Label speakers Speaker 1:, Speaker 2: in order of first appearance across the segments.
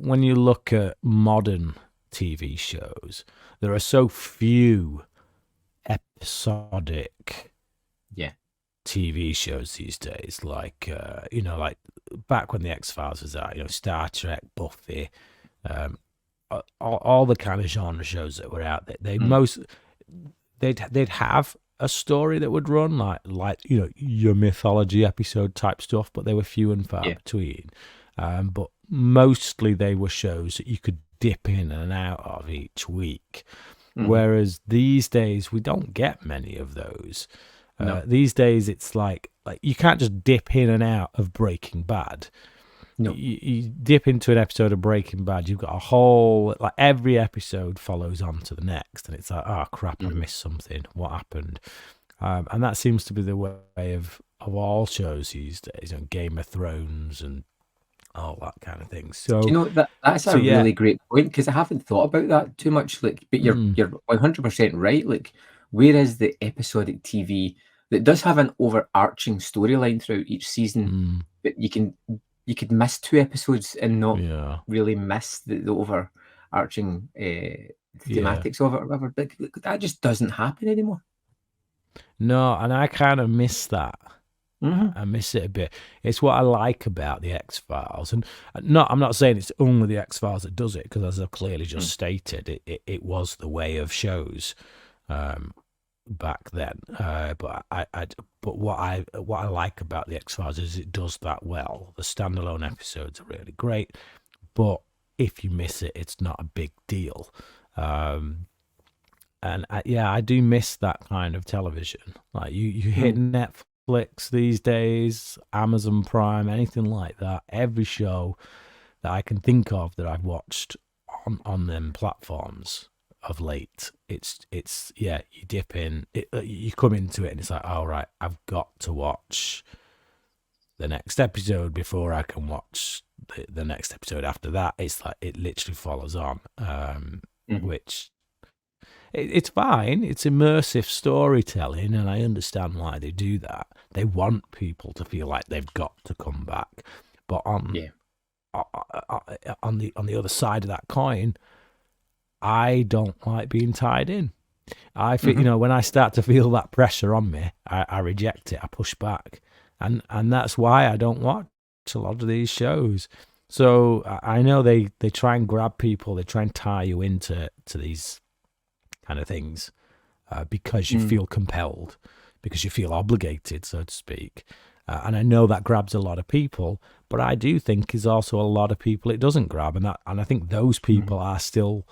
Speaker 1: when you look at modern TV shows, there are so few episodic
Speaker 2: Yeah.
Speaker 1: TV shows these days. Like like back when the X Files was out, Star Trek, Buffy, um, all the kind of genre shows that were out there. They'd have a story that would run like your mythology episode type stuff, but they were few and far between. But mostly they were shows that you could dip in and out of each week. Whereas these days we don't get many of those.
Speaker 2: No.
Speaker 1: These days it's like you can't just dip in and out of Breaking Bad.
Speaker 2: No.
Speaker 1: You dip into an episode of Breaking Bad, you've got a whole, like every episode follows on to the next, and it's like, oh crap, I missed something. What happened? And that seems to be the way of all shows these days, Game of Thrones and all that kind of thing. So
Speaker 2: Do you know that's a really great point, because I haven't thought about that too much. But you're 100% right. Whereas the episodic TV that does have an overarching storyline throughout each season, but you could miss 2 episodes and not really miss the overarching thematics of it or whatever. But that just doesn't happen anymore.
Speaker 1: No, and I kind of miss that. I miss it a bit. It's what I like about the X-Files. And I'm not saying it's only the X-Files that does it, because as I've clearly just stated, it was the way of shows back then. But what I like about the X-Files is it does that well. The standalone episodes are really great, but if you miss it, it's not a big deal. And I do miss that kind of television. Like you hit Netflix these days, Amazon Prime, anything like that. Every show that I can think of that I've watched on them platforms of late, it's you dip in, you come into it, and it's like, all right, I've got to watch the next episode before I can watch the next episode after that. It's like it literally follows on, which it's fine. It's immersive storytelling, and I understand why they do that. They want people to feel like they've got to come back. But on the other side of that coin, I don't like being tied in. I feel, when I start to feel that pressure on me, I reject it. I push back, and that's why I don't watch a lot of these shows. So I know they try and grab people, they try and tie you into these kind of things because you feel compelled, because you feel obligated, so to speak. And I know that grabs a lot of people, but I do think there's also a lot of people it doesn't grab, and I think those people are still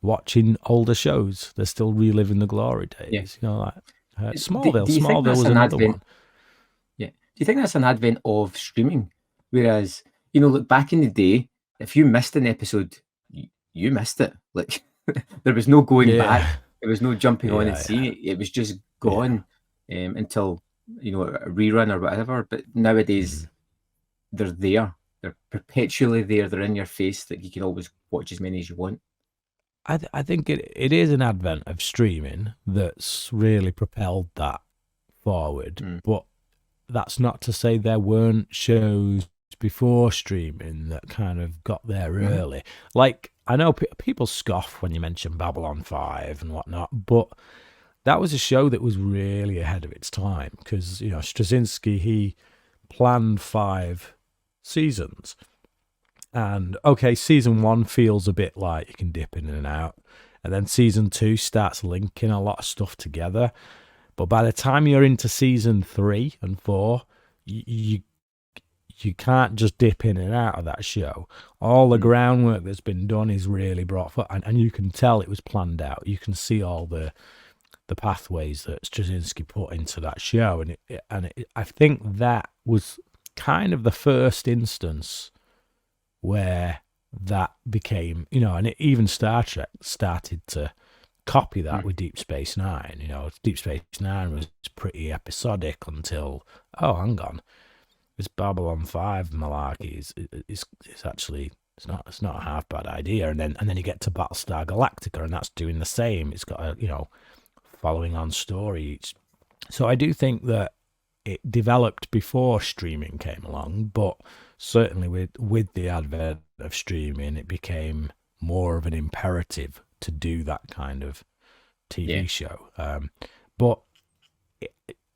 Speaker 1: watching older shows. They're still reliving the glory days. Like Smallville. Smallville was another one.
Speaker 2: Yeah. Do you think that's an advent of streaming? Whereas, look, back in the day, if you missed an episode, you missed it. Like there was no going back. There was no jumping on and seeing it. It was just gone until a rerun or whatever. But nowadays, they're there. They're perpetually there. They're in your face. That you can always watch as many as you want.
Speaker 1: I think it is an advent of streaming that's really propelled that forward. But that's not to say there weren't shows before streaming that kind of got there early. Like, I know people scoff when you mention Babylon 5 and whatnot, but that was a show that was really ahead of its time, because, Straczynski, he planned 5 seasons. And, okay, season 1 feels a bit like you can dip in and out. And then season 2 starts linking a lot of stuff together. But by the time you're into season 3 and 4, you can't just dip in and out of that show. All the groundwork that's been done is really brought forth, and you can tell it was planned out. You can see all the pathways that Straczynski put into that show, and I think that was kind of the first instance where that became, and even Star Trek started to copy that with Deep Space Nine. Deep Space Nine was pretty episodic until, hang on, this Babylon 5 malarkey is actually, it's not a half bad idea. And then you get to Battlestar Galactica, and that's doing the same. It's got a following on story. So I do think that it developed before streaming came along, but certainly with the advent of streaming, it became more of an imperative to do that kind of TV show. But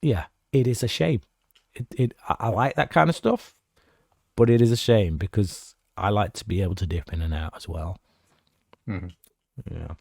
Speaker 1: it is a shame. I like that kind of stuff, but it is a shame because I like to be able to dip in and out as well.
Speaker 2: Mm-hmm.
Speaker 1: Yeah.